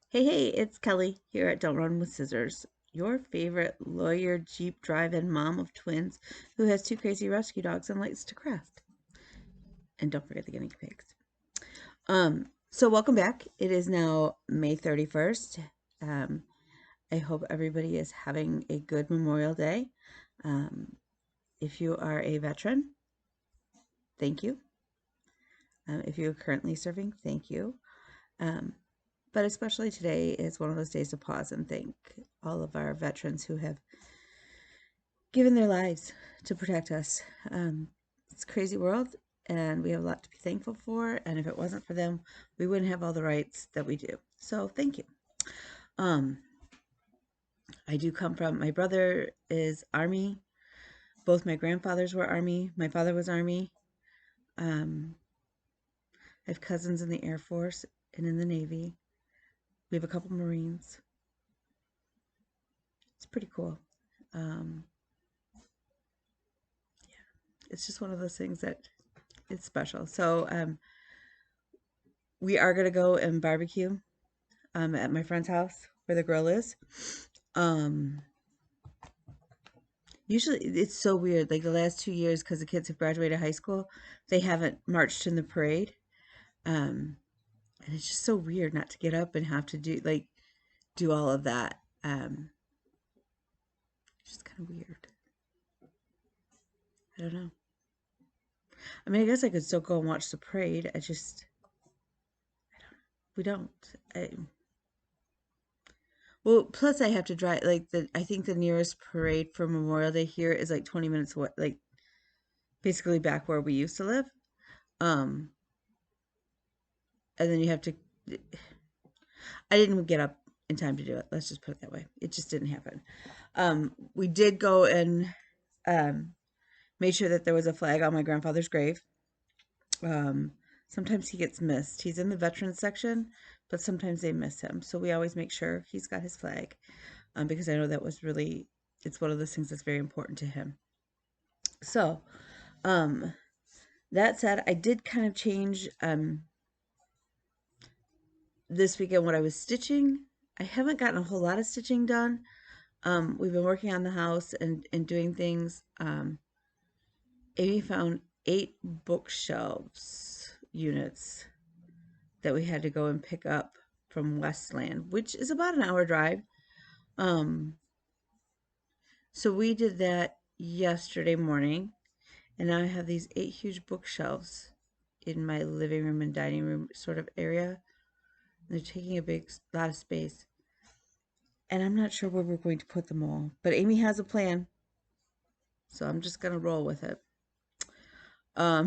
Hey, it's Kelly here at Don't Run with Scissors, your favorite lawyer, Jeep drive-in mom of twins who has two crazy rescue dogs and likes to craft. And don't forget the guinea pigs. So welcome back. It is now May 31st. Um, I hope everybody is having a good Memorial Day. If you are a veteran, thank you. If you're currently serving, thank you. But especially today is one of those days to pause and thank all of our veterans who have given their lives to protect us. It's a crazy world, and we have a lot to be thankful for. And if it wasn't for them, we wouldn't have all the rights that we do. So thank you. I do come from, my brother is Army. Both my grandfathers were Army. My father was Army. I have cousins in the Air Force and in the Navy. We have a couple Marines. It's pretty cool. It's just one of those things that it's special. So we are going to go and barbecue at my friend's house where the grill is. Usually it's so weird. Like the last 2 years, because the kids have graduated high school, they haven't marched in the parade. And it's just so weird not to get up and have to do all of that. It's just kind of weird. I don't know. I mean, I guess I could still go and watch the parade. I don't know. We don't. Well, plus I have to drive, I think the nearest parade for Memorial Day here is like 20 minutes away, like basically back where we used to live. Um, and then you have to, I didn't get up in time to do it. Let's just put it that way. It just didn't happen. We did go and made sure that there was a flag on my grandfather's grave. Sometimes he gets missed. He's in the veterans section, but sometimes they miss him. So we always make sure he's got his flag because I know that was really, it's one of those things that's very important to him. So, that said, I did kind of change this weekend what I was stitching. I haven't gotten a whole lot of stitching done. We've been working on the house and doing things. Amy found 8 bookshelves units that we had to go and pick up from Westland, which is about an hour drive. So we did that yesterday morning, and now I have these 8 huge bookshelves in my living room and dining room sort of area. They're taking a big lot of space. And I'm not sure where we're going to put them all. But Amy has a plan. So I'm just going to roll with it. I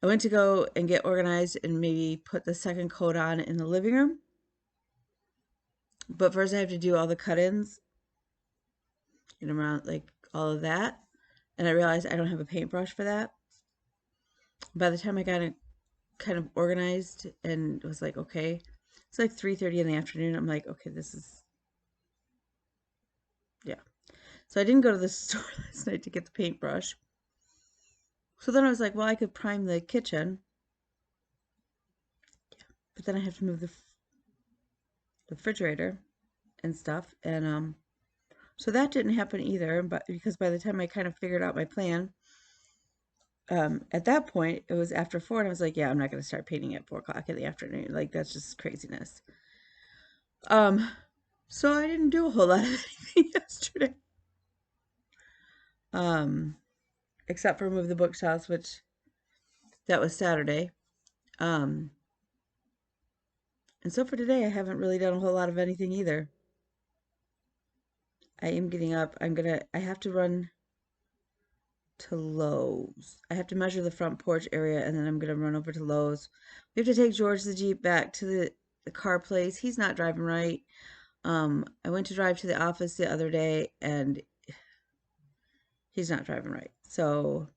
went to go and get organized and maybe put the second coat on in the living room. But first I have to do all the cut-ins and around like all of that. And I realized I don't have a paintbrush for that. By the time I got it kind of organized and was like, okay, it's like 3:30 in the afternoon. I'm like, okay, this is, yeah. So I didn't go to the store last night to get the paintbrush. So then I was like, well, I could prime the kitchen. Yeah. But then I have to move the refrigerator and stuff. And so that didn't happen either. But because by the time I kind of figured out my plan, at that point, it was after 4, and I was like, yeah, I'm not going to start painting at 4 o'clock in the afternoon. Like, that's just craziness. So I didn't do a whole lot of anything yesterday. Except for move the bookshelves, which that was Saturday. And so for today, I haven't really done a whole lot of anything either. I am getting up. I have to run to Lowe's. I have to measure the front porch area, and then I'm going to run over to Lowe's. We have to take George the Jeep back to the car place. He's not driving right. I went to drive to the office the other day, and he's not driving right. So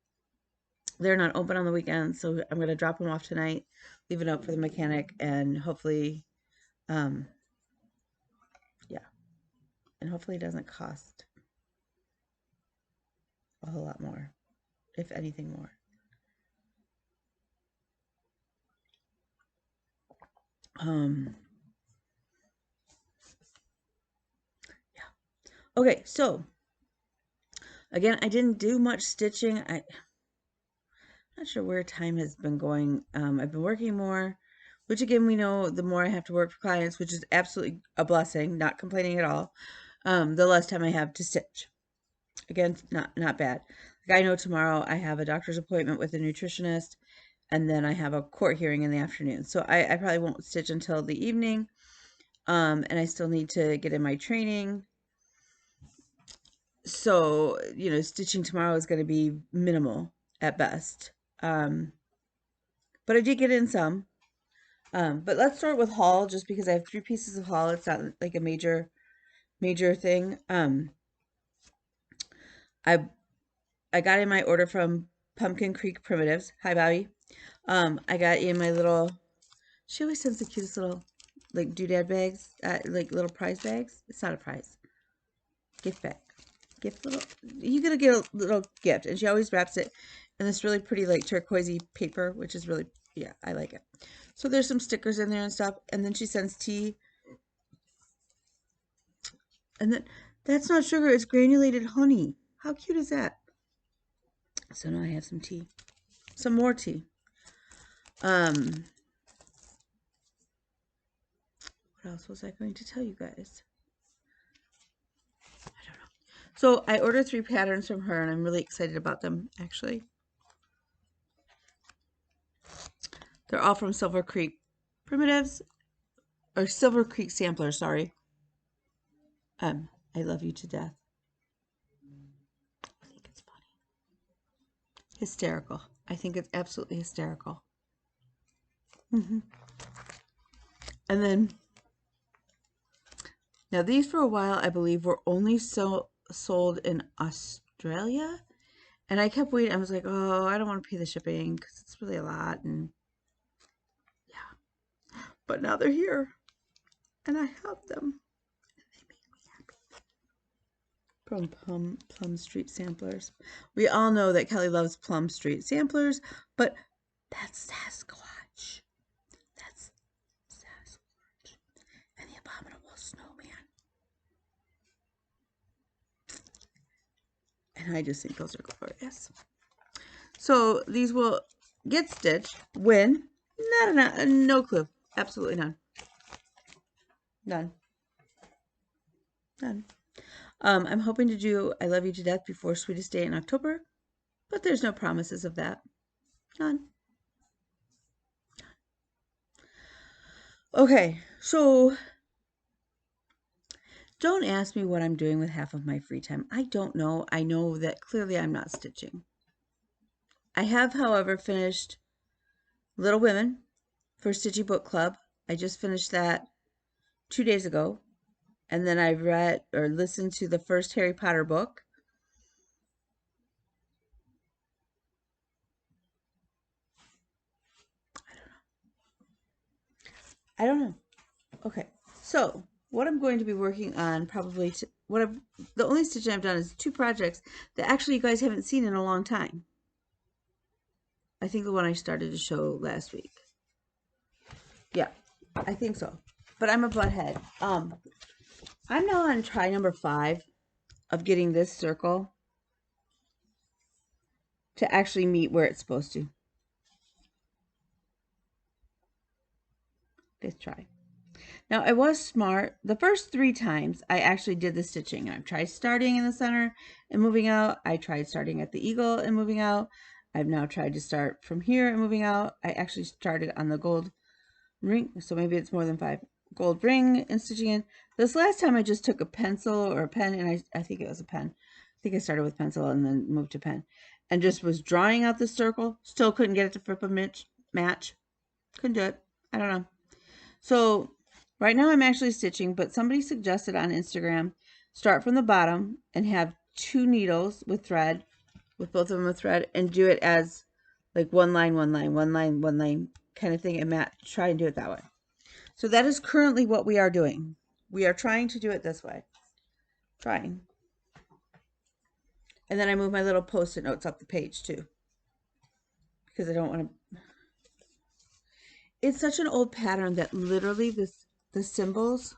they're not open on the weekends, so I'm going to drop him off tonight, leave it up for the mechanic, and hopefully, yeah, and hopefully it doesn't cost a whole lot more, if anything more. Yeah. Okay, so again, I didn't do much stitching. I'm not sure where time has been going. I've been working more, which again, we know the more I have to work for clients, which is absolutely a blessing, not complaining at all, the less time I have to stitch. Again, not bad. Like I know tomorrow I have a doctor's appointment with a nutritionist, and then I have a court hearing in the afternoon. So I probably won't stitch until the evening. And I still need to get in my training. So, stitching tomorrow is going to be minimal at best. But I did get in some. But let's start with haul just because I have 3 pieces of haul. It's not like a major thing. I I got in my order from Pumpkin Creek Primitives. Hi, Bobby. I got in my little, she always sends the cutest little, like, doodad bags, like little prize bags. It's not a prize. Gift bag. You're going to get a little gift. And she always wraps it in this really pretty, like, turquoisey paper, which is really, yeah, I like it. So there's some stickers in there and stuff. And then she sends tea. And then, that's not sugar, it's granulated honey. How cute is that? So now I have some tea. Some more tea. What else was I going to tell you guys? I don't know. So I ordered 3 patterns from her, and I'm really excited about them, actually. They're all from Silver Creek Primitives, or Silver Creek Samplers, sorry. I love you to death. I think it's funny. Hysterical. I think it's absolutely hysterical. And then, now these for a while, I believe, were only sold in Australia. And I kept waiting. I was like, oh, I don't want to pay the shipping because it's really a lot. And yeah. But now they're here. And I have them. And they make me happy. From Plum Street Samplers. We all know that Kelly loves Plum Street Samplers, but that's Sasquatch. That's Sasquatch. And the Abominable Snowman. And I just think those are glorious. So these will get stitched when? No clue. Absolutely none. None. I'm hoping to do I Love You to Death before Sweetest Day in October, but there's no promises of that. None. Okay, so don't ask me what I'm doing with half of my free time. I don't know. I know that clearly I'm not stitching. I have, however, finished Little Women for Stitchy Book Club. I just finished that 2 days ago. And then I read or listened to the first Harry Potter book. I don't know. Okay, so what I'm going to be working on probably the only stitching I've done is 2 projects that actually you guys haven't seen in a long time. I think the one I started to show last week. Yeah, I think so. But I'm a butthead. I'm now on try number 5 of getting this circle to actually meet where it's supposed to. Let's try. Now, I was smart. The first 3 times, I actually did the stitching. I've tried starting in the center and moving out. I tried starting at the eagle and moving out. I've now tried to start from here and moving out. I actually started on the gold ring, so maybe it's more than 5. Gold ring and stitching in. This last time, I just took a pencil or a pen, and I think it was a pen. I think I started with pencil and then moved to pen. And just was drawing out the circle. Still couldn't get it to flip a match. Couldn't do it. I don't know. So right now I'm actually stitching, but somebody suggested on Instagram, start from the bottom and have 2 needles with thread, with both of them with thread, and do it as like one line, one line, one line, one line kind of thing, and try and do it that way. So that is currently what we are doing. We are trying to do it this way. Trying. And then I move my little post-it notes up the page too, because I don't want to. it's such an old pattern that literally the symbols,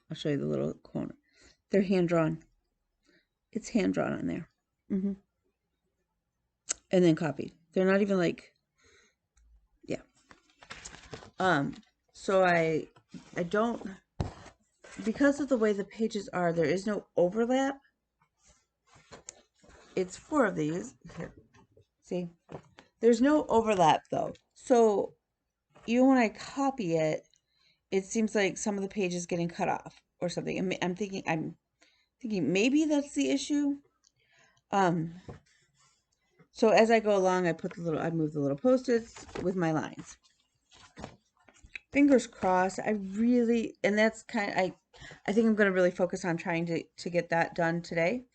I'll show you the little corner. They're hand drawn. It's hand drawn on there. And then copied. They're not even like, yeah. So I don't, because of the way the pages are, there is no overlap. It's 4 of these. Here, see? There's no overlap though. So even when I copy it, it seems like some of the pages getting cut off or something. I'm thinking maybe that's the issue. So as I go along, I move the little post-its with my lines. Fingers crossed. And that's I think I'm going to really focus on trying to get that done today.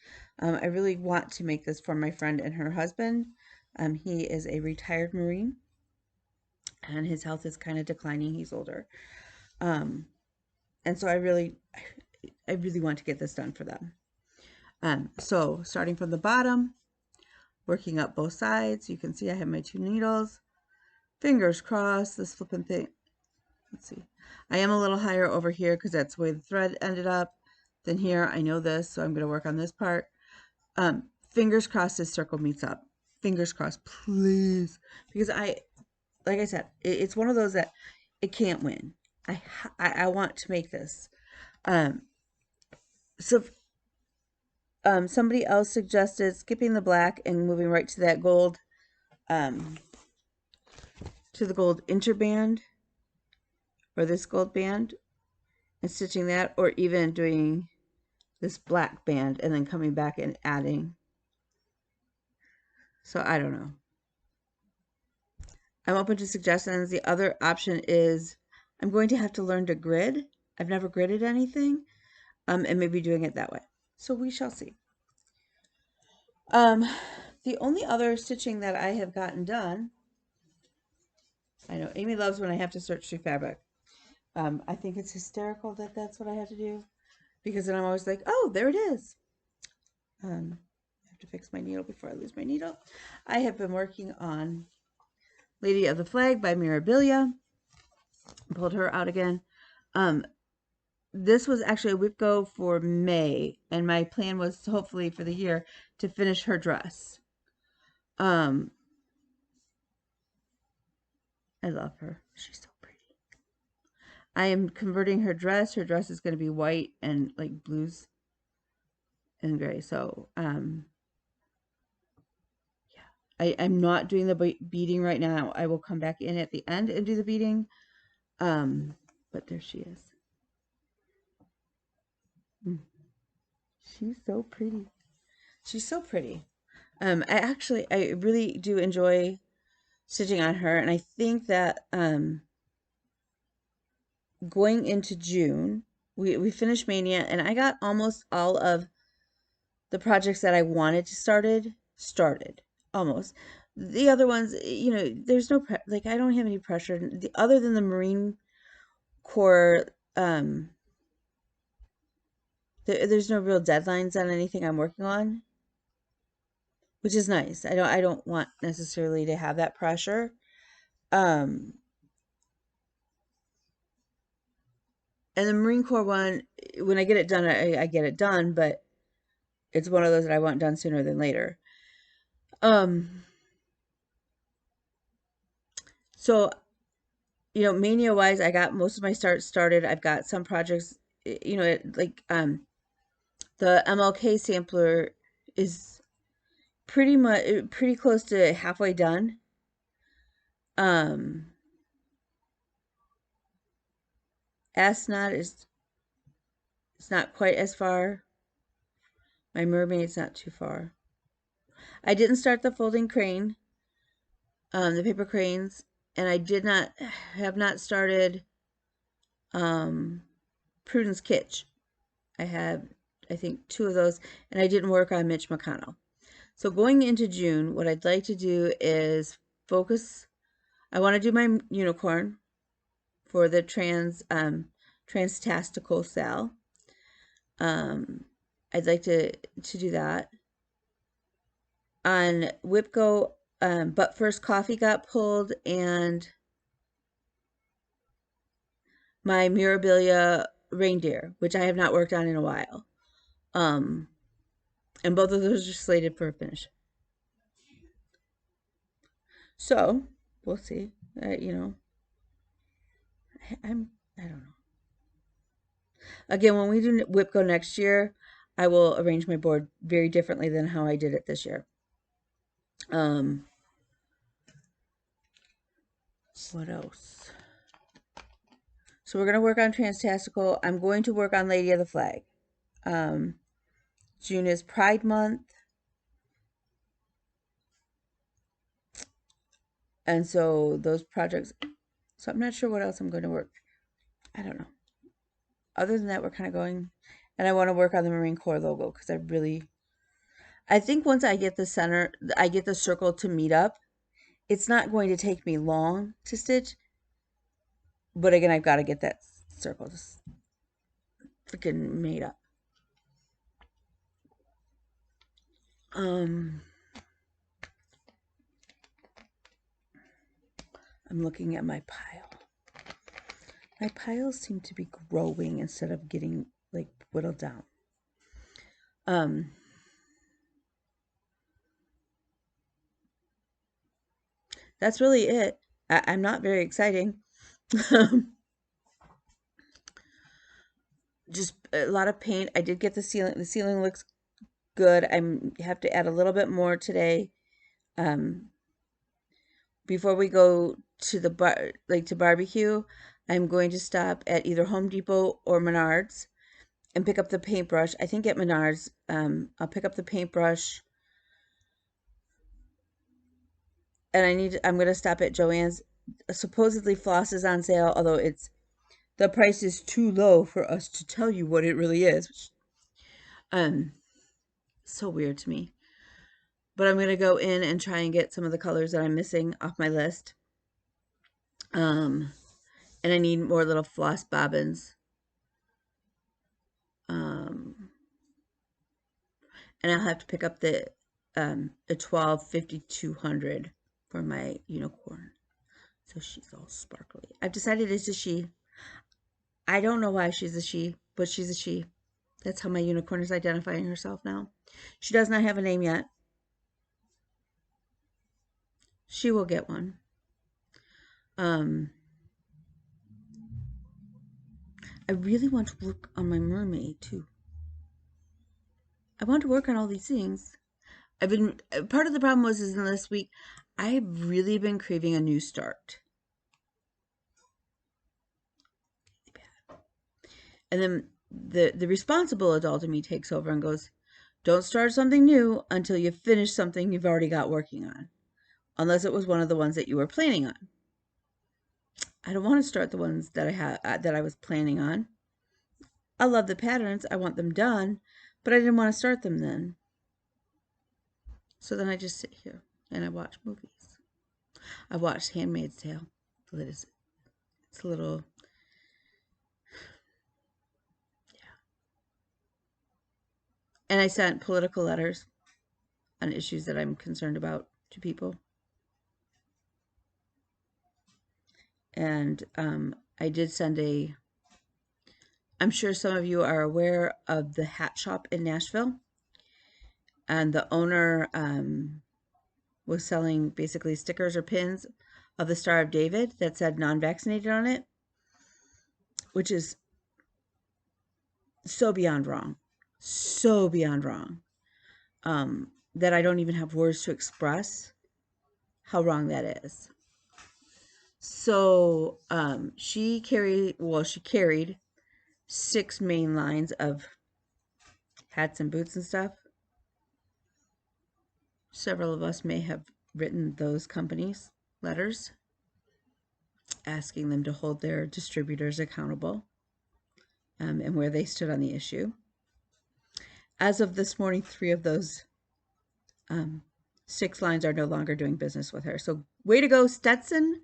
I really want to make this for my friend and her husband. He is a retired Marine, and his health is kind of declining. He's older. And so I really want to get this done for them. So starting from the bottom, working up both sides, you can see I have my 2 needles. Fingers crossed, this flipping thing. Let's see. I am a little higher over here because that's the way the thread ended up than here. I know this, so I'm going to work on this part. Fingers crossed this circle meets up. Fingers crossed, please. Because like I said, it's one of those that it can't win. I want to make this. Somebody else suggested skipping the black and moving right to that gold, to the gold interband, or this gold band, and stitching that, or even doing this black band and then coming back and adding. So I don't know. I'm open to suggestions. The other option is I'm going to have to learn to grid. I've never gridded anything, and maybe doing it that way. So we shall see. The only other stitching that I have gotten done, I know Amy loves when I have to search through fabric. I think it's hysterical that that's what I have to do, because then I'm always like, oh, there it is. I have to fix my needle before I lose my needle. I have been working on Lady of the Flag by Mirabilia. Pulled her out again. This was actually a whip go for May, and my plan was hopefully for the year to finish her dress. I love her. She's so pretty. I am converting her dress. Her dress is going to be white and like blues and gray. So, yeah, I'm not doing the beading right now. I will come back in at the end and do the beading. But there she is. She's so pretty. She's so pretty. I really do enjoy stitching on her, and I think that going into June, we finished Mania, and I got almost all of the projects that I wanted to started almost. The other ones, there's no like I don't have any pressure other than the Marine Corps. There's no real deadlines on anything I'm working on, which is nice. I don't want necessarily to have that pressure. And the Marine Corps one, when I get it done, I get it done, but it's one of those that I want done sooner than later. So, Mania wise, I got most of my started. I've got some projects, like the MLK sampler is pretty close to halfway done. Astronaut it's not quite as far. My mermaid's not too far. I didn't start the folding crane, the paper cranes, and I have not started Prudence Kitsch. I have, I think, 2 of those, and I didn't work on Mitch McConnell. So going into June, what I'd like to do is focus. I want to do my unicorn for the Transtastical Sal. I'd like to do that. On Whip Go, But First Coffee got pulled, and my Mirabilia reindeer, which I have not worked on in a while. And both of those are slated for a finish. So we'll see. You know, I don't know. Again, when we do WIPCO next year, I will arrange my board very differently than how I did it this year. What else? So we're going to work on Transtastical. I'm going to work on Lady of the Flag. June is Pride Month. And so those projects, so I'm not sure what else I'm going to work. I don't know. Other than that, we're kind of going, and I want to work on the Marine Corps logo because I think once I get the circle to meet up, it's not going to take me long to stitch. But again, I've got to get that circle just freaking made up. I'm looking at my pile. My piles seem to be growing instead of getting like whittled down. That's really it. I'm not very exciting. Just a lot of paint. I did get the ceiling. The ceiling looks good. I have to add a little bit more today. Before we go to the bar, like to barbecue, I'm going to stop at either Home Depot or Menards and pick up the paintbrush. I think at Menards, I'll pick up the paintbrush. And I'm going to stop at Joann's. Supposedly floss is on sale, although the price is too low for us to tell you what it really is. Which, so weird to me. But I'm going to go in and try and get some of the colors that I'm missing off my list. And I need more little floss bobbins. And I'll have to pick up the 12-5200 for my unicorn. So she's all sparkly. I've decided it's a she. I don't know why she's a she, but she's a she. That's how my unicorn is identifying herself now. She does not have a name yet. She will get one. I really want to work on my mermaid too. I want to work on all these things. Part of the problem was in this week, I've really been craving a new start. And then the responsible adult in me takes over and goes, don't start something new until you finish something you've already got working on. Unless it was one of the ones that you were planning on. I don't want to start the ones that I was planning on. I love the patterns. I want them done, but I didn't want to start them then. So then I just sit here and I watch movies. I watched Handmaid's Tale. It's a little, yeah. And I sent political letters on issues that I'm concerned about to people. And I did send I'm sure some of you are aware of the hat shop in Nashville. And the owner was selling basically stickers or pins of the Star of David that said non-vaccinated on it, which is so beyond wrong. So beyond wrong. That I don't even have words to express how wrong that is. So she carried 6 main lines of hats and boots and stuff. Several of us may have written those companies letters asking them to hold their distributors accountable and where they stood on the issue. As of this morning, 3 of those 6 lines are no longer doing business with her. So way to go, Stetson,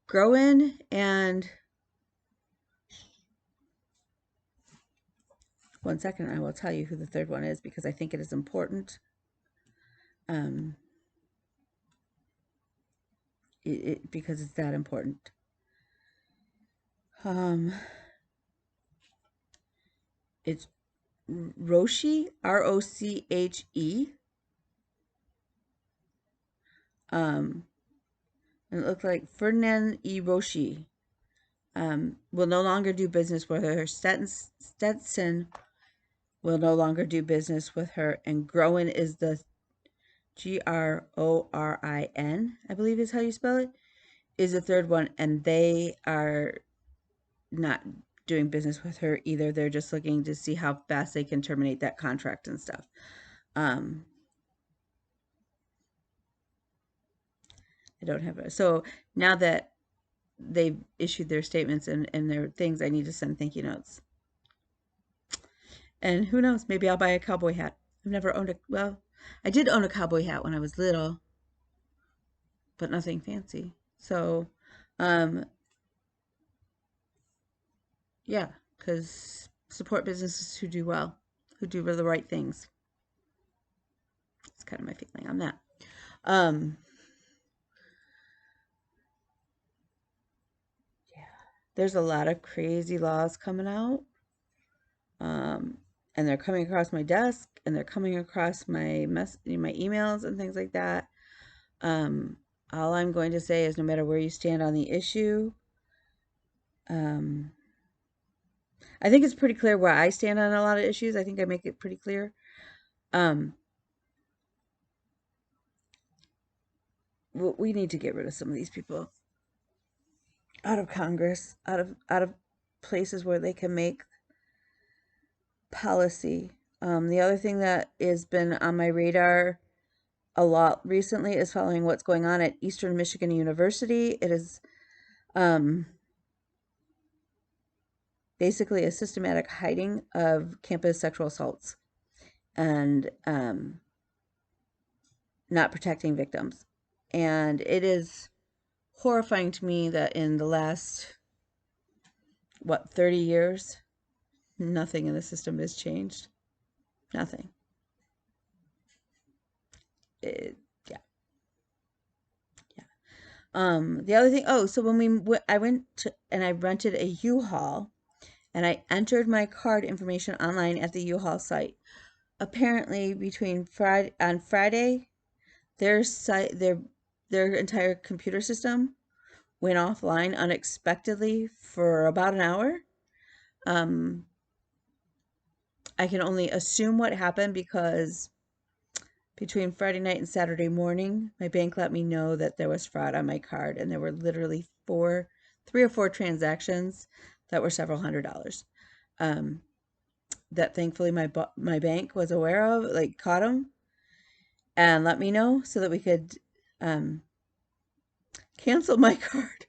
Groen, and one second, I will tell you who the third one is because I think it is important. because it's that important. Um, it's Roche, Roche. Um, and it looked like Ferdinand E. Roche will no longer do business with her. Stetson will no longer do business with her. And Groen is the Grorin, I believe is how you spell it, is the third one. And they are not doing business with her either. They're just looking to see how fast they can terminate that contract and stuff. I don't have it. So now that they've issued their statements and their things, I need to send thank you notes. And who knows, maybe I'll buy a cowboy hat. I've never owned well, I did own a cowboy hat when I was little, but nothing fancy. So, yeah, because support businesses who do well, who do the right things. It's kind of my feeling on that. Yeah, there's a lot of crazy laws coming out. And they're coming across my desk and they're coming across my emails and things like that. All I'm going to say is no matter where you stand on the issue, I think it's pretty clear where I stand on a lot of issues. I think I make it pretty clear. We need to get rid of some of these people out of Congress, out of places where they can make policy. The other thing that has been on my radar a lot recently is following what's going on at Eastern Michigan University. It is basically a systematic hiding of campus sexual assaults and not protecting victims. And it is horrifying to me that in the last, 30 years, nothing in the system has changed. Nothing. Yeah. The other thing, so when I went to, and I rented a U-Haul, and I entered my card information online at the U-Haul site. Apparently, on Friday, their entire computer system went offline unexpectedly for about an hour. I can only assume what happened because between Friday night and Saturday morning, my bank let me know that there was fraud on my card, and there were literally 3 or 4 transactions that were several $100s. That thankfully my bank was aware of, like caught them and let me know so that we could cancel my card.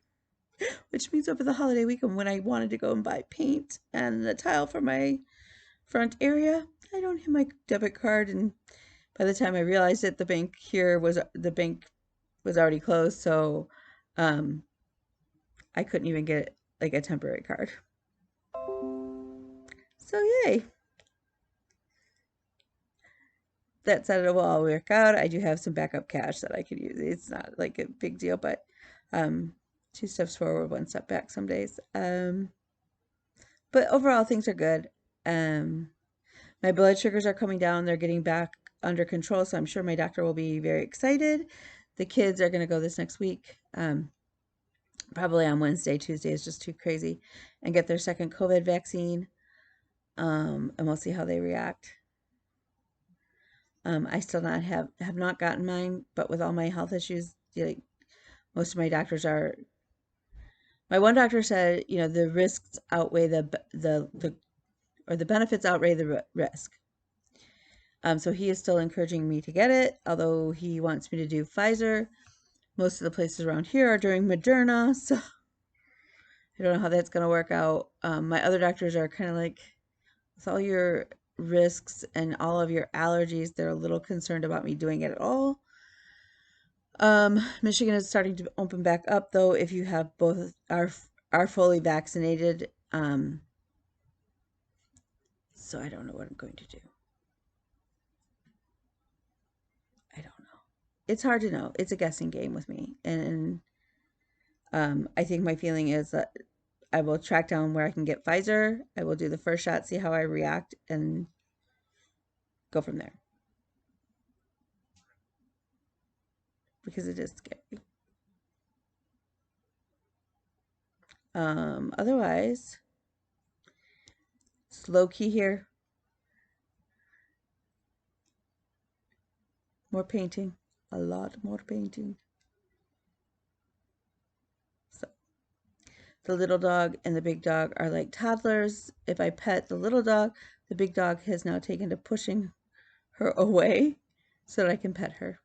Which means over the holiday weekend when I wanted to go and buy paint and the tile for my front area, I don't have my debit card, and by the time I realized it, the bank was already closed, so I couldn't even get like a temporary card. So yay. That said, it will all work out. I do have some backup cash that I could use. It's not like a big deal, but 2 steps forward, 1 step back some days. But overall, things are good. My blood sugars are coming down. They're getting back under control, so I'm sure my doctor will be very excited. The kids are going to go this next week, probably on Wednesday. Tuesday is just too crazy, and get their second COVID vaccine, and we'll see how they react. I still have not gotten mine, but with all my health issues, like most of my doctors are. My one doctor said, the risks outweigh the benefits outweigh the risk. So he is still encouraging me to get it, although he wants me to do Pfizer. Most of the places around here are doing Moderna, so I don't know how that's going to work out. My other doctors are kind of like, with all your risks and all of your allergies, they're a little concerned about me doing it at all. Michigan is starting to open back up, though, if you have both are fully vaccinated. So I don't know what I'm going to do. I don't know. It's hard to know. It's a guessing game with me. And I think my feeling is that I will track down where I can get Pfizer. I will do the first shot, see how I react, and go from there. Because it is scary. Otherwise, it's low key here. More painting. A lot more painting. So the little dog and the big dog are like toddlers. If I pet the little dog, the big dog has now taken to pushing her away so that I can pet her.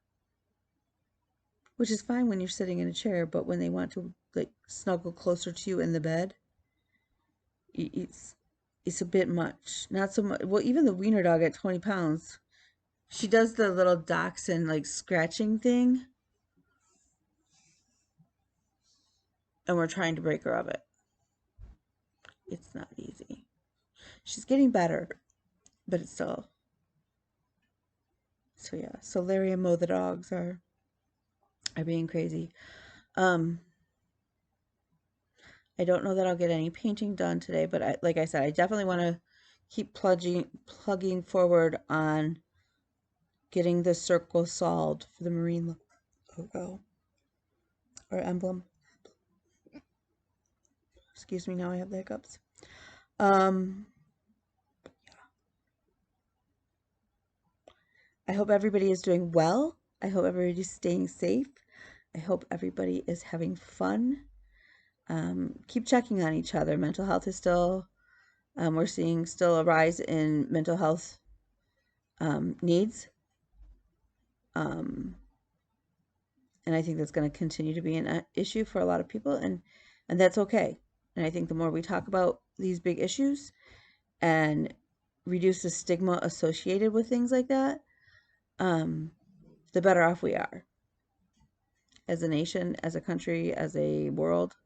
Which is fine when you're sitting in a chair, but when they want to like snuggle closer to you in the bed, it's a bit much. Not so much. Well, even the wiener dog at 20 pounds, she does the little dachshund like scratching thing, and we're trying to break her of it. It's not easy. She's getting better, but it's still. So yeah. So Larry and Mo the dogs are being crazy. I don't know that I'll get any painting done today, but like I said, I definitely want to keep plugging forward on getting the circle solved for the marine logo or emblem. Excuse me, now I have the hiccups. I hope everybody is doing well. I hope everybody's staying safe. I hope everybody is having fun. Keep checking on each other. Mental health is still, we're seeing still a rise in mental health needs. And I think that's going to continue to be an issue for a lot of people, and that's okay. And I think the more we talk about these big issues and reduce the stigma associated with things like that, the better off we are as a nation, as a country, as a world.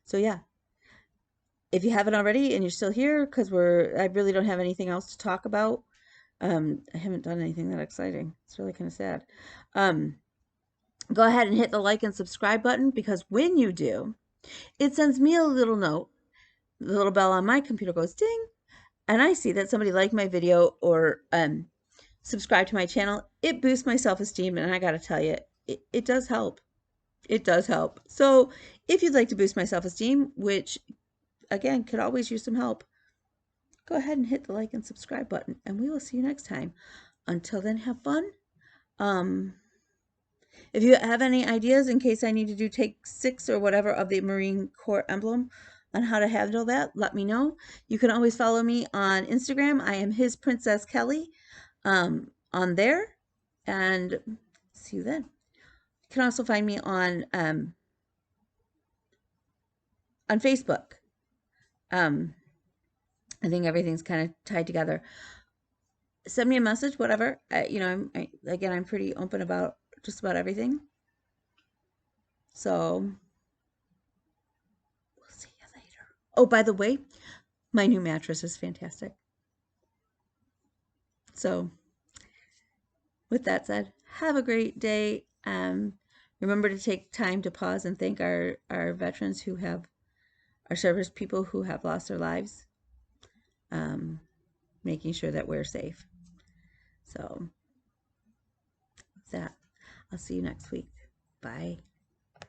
So yeah, if you haven't already and you're still here, because I really don't have anything else to talk about. I haven't done anything that exciting. It's really kind of sad. Go ahead and hit the like and subscribe button, because when you do, it sends me a little note. The little bell on my computer goes ding, and I see that somebody liked my video or subscribed to my channel. It boosts my self-esteem, and I gotta tell you, it does help. It does help. So if you'd like to boost my self-esteem, which again could always use some help, go ahead and hit the like and subscribe button, and we will see you next time. Until then, have fun. If you have any ideas, in case I need to do take 6 or whatever of the Marine Corps emblem on how to handle that, let me know. You can always follow me on Instagram. I am His Princess Kelly on there, and see you then. You can also find me on Facebook. I think everything's kind of tied together. Send me a message, whatever. Again, I'm pretty open about just about everything. So we'll see you later. Oh, by the way, my new mattress is fantastic. So with that said, have a great day. Remember to take time to pause and thank our veterans who have, our service people who have lost their lives, making sure that we're safe. So with that, I'll see you next week. Bye.